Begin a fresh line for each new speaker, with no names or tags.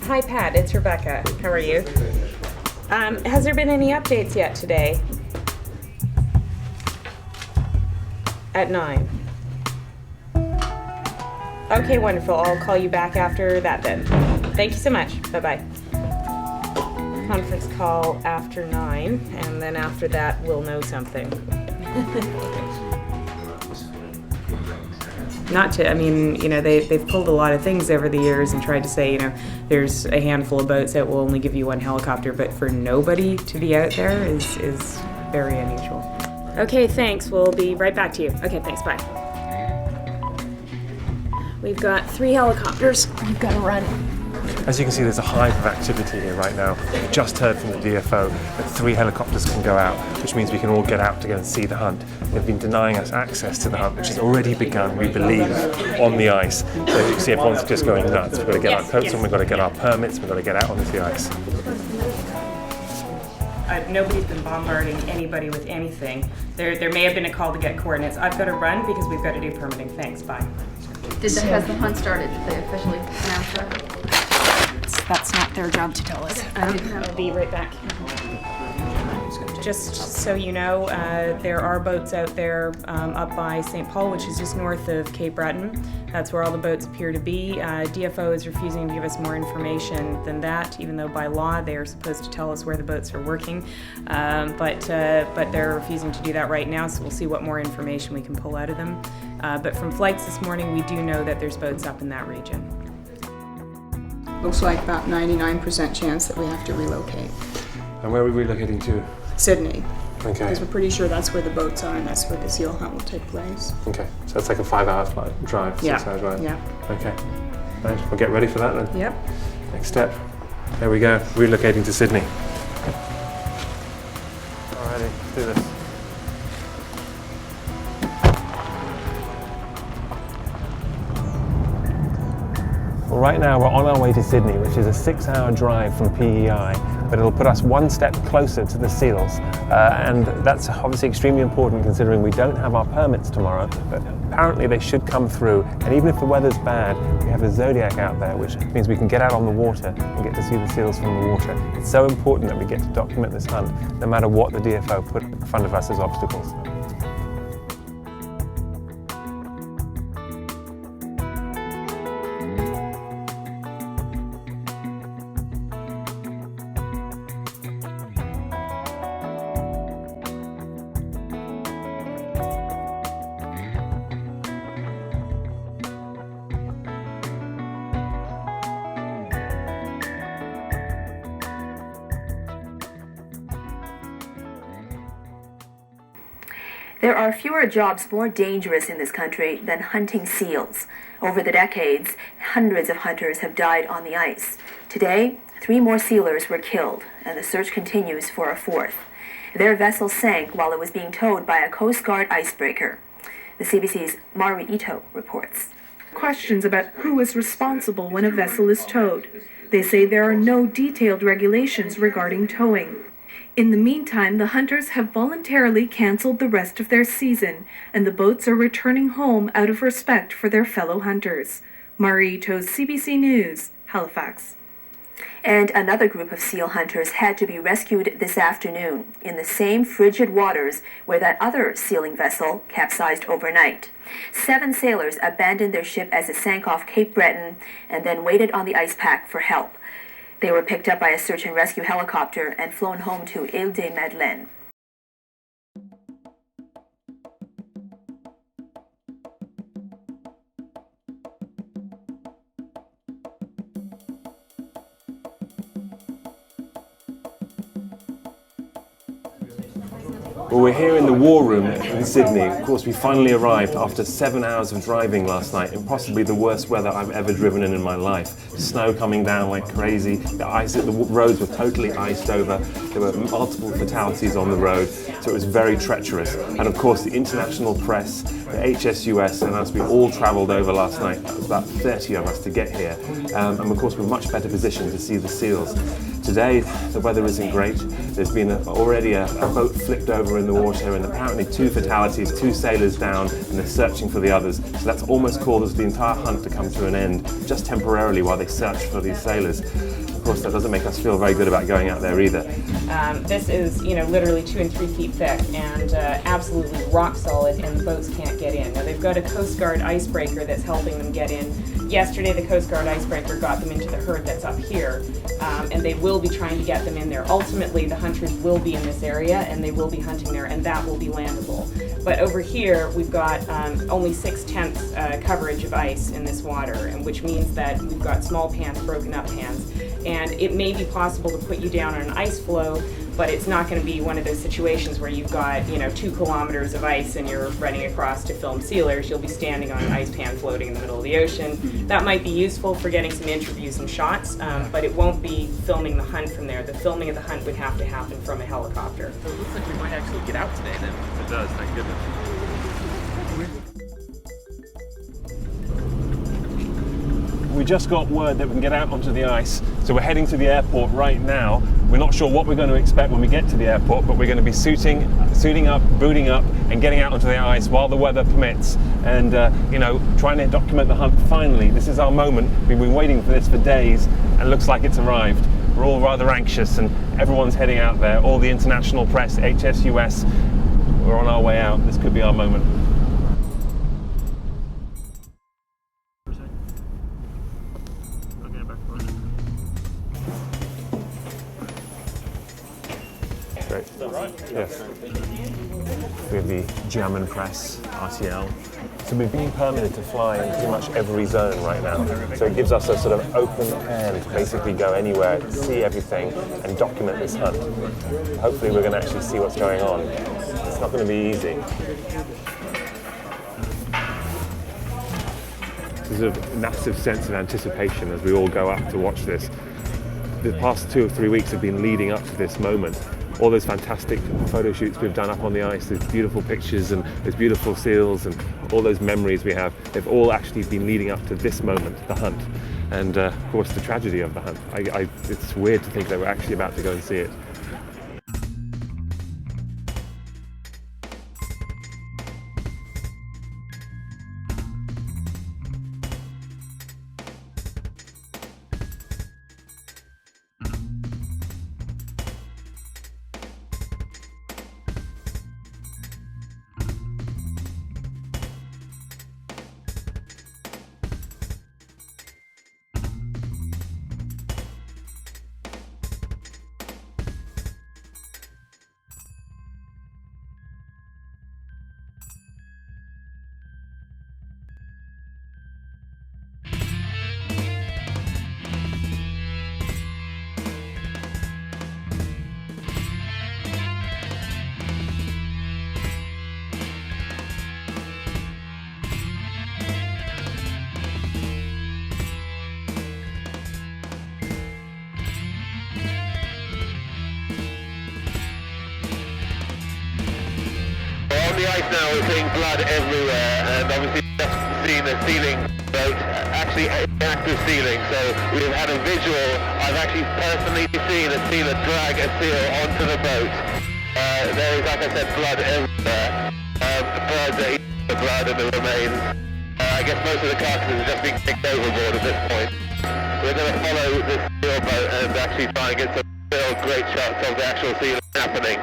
Hi Pat, it's Rebecca. How are you? Has there been any updates yet today? At 9. Okay, wonderful. I'll call you back after that then. Thank you so much. Bye-bye. Conference call after 9, and then after that we'll know something. Not to, I mean, you know, they've pulled a lot of things over the years and tried to say, you know, there's a handful of boats that will only give you one helicopter, but for nobody to be out there is very unusual. Okay, thanks. We'll be right back to you. Okay, thanks. Bye. We've got 3 helicopters. We've got to run.
As you can see, there's a hive of activity here right now. We've just heard from the DFO that 3 helicopters can go out, which means we can all get out to go and see the hunt. They've been denying us access to the hunt, which has already begun, we believe, on the ice. So you can see everyone's just going nuts. We've got to get our coats on, we've got to get our permits, we've got to get out onto the ice.
Nobody's been bombarding anybody with anything. There may have been a call to get coordinates. I've got to run because we've got to do permitting. Thanks, bye.
Has the hunt started? Did they officially announce that?
That's not their job to tell us. I'll be right back. Just so you know, there are boats out there up by St. Paul, which is just north of Cape Breton. That's where all the boats appear to be. DFO is refusing to give us more information than that, even though by law they are supposed to tell us where the boats are working. But they're refusing to do that right now, so we'll see what more information we can pull out of them. But from flights this morning, we do know that there's boats up in that region.
Looks like about 99% chance that we have to relocate.
And where are we relocating to?
Sydney.
Okay.
Because we're pretty sure that's where the boats are and that's where the seal hunt will take place.
Okay, so that's like a 5-hour drive, 6-hour drive?
Yeah.
Okay, right, we'll get ready for that then.
Yep.
Next step. There we go, relocating to Sydney. Alrighty, let's do this. Well, right now we're on our way to Sydney, which is a 6-hour drive from PEI, but it'll put us one step closer to the seals. And that's obviously extremely important considering we don't have our permits tomorrow, but apparently they should come through. And even if the weather's bad, we have a Zodiac out there, which means we can get out on the water and get to see the seals from the water. It's so important that we get to document this hunt, no matter what the DFO put in front of us as obstacles.
There are fewer jobs more dangerous in this country than hunting seals. Over the decades, hundreds of hunters have died on the ice. Today, 3 more sealers were killed, and the search continues for a 4th. Their vessel sank while it was being towed by a Coast Guard icebreaker. The CBC's Mari Ito reports.
Questions about who is responsible when a vessel is towed. They say there are no detailed regulations regarding towing. In the meantime, the hunters have voluntarily canceled the rest of their season, and the boats are returning home out of respect for their fellow hunters. Mari Ito's CBC News, Halifax.
And another group of seal hunters had to be rescued this afternoon in the same frigid waters where that other sealing vessel capsized overnight. 7 sailors abandoned their ship as it sank off Cape Breton and then waited on the ice pack for help. They were picked up by a search and rescue helicopter and flown home to Île-des-Madeleines.
Well, we're here in the war room in Sydney. Of course, we finally arrived after 7 hours of driving last night in possibly the worst weather I've ever driven in my life. Snow coming down like crazy, the roads were totally iced over, there were multiple fatalities on the road, so it was very treacherous. And of course, the international press the HSUS and us, we all travelled over last night. It was about 30 of us to get here. And of course, we're much better positioned to see the seals. Today, the weather isn't great. There's been already a boat flipped over in the water and apparently 2 fatalities, 2 sailors down, and they're searching for the others. So that's almost caused the entire hunt to come to an end, just temporarily while they search for these sailors. Of course, that doesn't make us feel very good about going out there either.
This is, literally 2 and 3 feet thick and absolutely rock solid, and the boats can't get in. Now, they've got a Coast Guard icebreaker that's helping them get in. Yesterday, the Coast Guard icebreaker got them into the herd that's up here, and they will be trying to get them in there. Ultimately, the hunters will be in this area, and they will be hunting there, and that will be landable. But over here, we've got only 6/10 coverage of ice in this water, and which means that we've got small pans, broken up pans, and it may be possible to put you down on an ice floe, but it's not going to be one of those situations where you've got 2 kilometers of ice and you're running across to film sealers. You'll be standing on an ice pan floating in the middle of the ocean. That might be useful for getting some interviews and shots, but it won't be filming the hunt from there. The filming of the hunt would have to happen from a helicopter.
So it looks like we might actually get out today then.
It does, thank goodness. We just got word that we can get out onto the ice, so we're heading to the airport right now. We're not sure what we're going to expect when we get to the airport, but we're going to be suiting up, booting up, and getting out onto the ice while the weather permits, and trying to document the hunt. Finally, this is our moment. We've been waiting for this for days, and it looks like it's arrived. We're all rather anxious, and everyone's heading out there. All the international press, HSUS, we're on our way out. This could be our moment. Great. Yes. We have the German press, RTL. So we're being permitted to fly in pretty much every zone right now. So it gives us a sort of open hand to basically go anywhere, see everything, and document this hunt. Hopefully we're going to actually see what's going on. It's not going to be easy. There's a massive sense of anticipation as we all go up to watch this. The past 2 or 3 weeks have been leading up to this moment. All those fantastic photo shoots we've done up on the ice, those beautiful pictures and those beautiful seals and all those memories we have, they've all actually been leading up to this moment, the hunt. And of course the tragedy of the hunt. It's weird to think that we're actually about to go and see it.
On the ice now we're seeing blood everywhere, and obviously just seen a sealing boat, actually active sealing, so we've had a visual. I've actually personally seen a sealer drag a seal onto the boat. There is, like I said, blood everywhere. The birds are eating the blood and the remains. I guess most of the carcasses are just being kicked overboard at this point. We're going to follow this seal boat and actually try and get some real great shots of the actual sealing happening.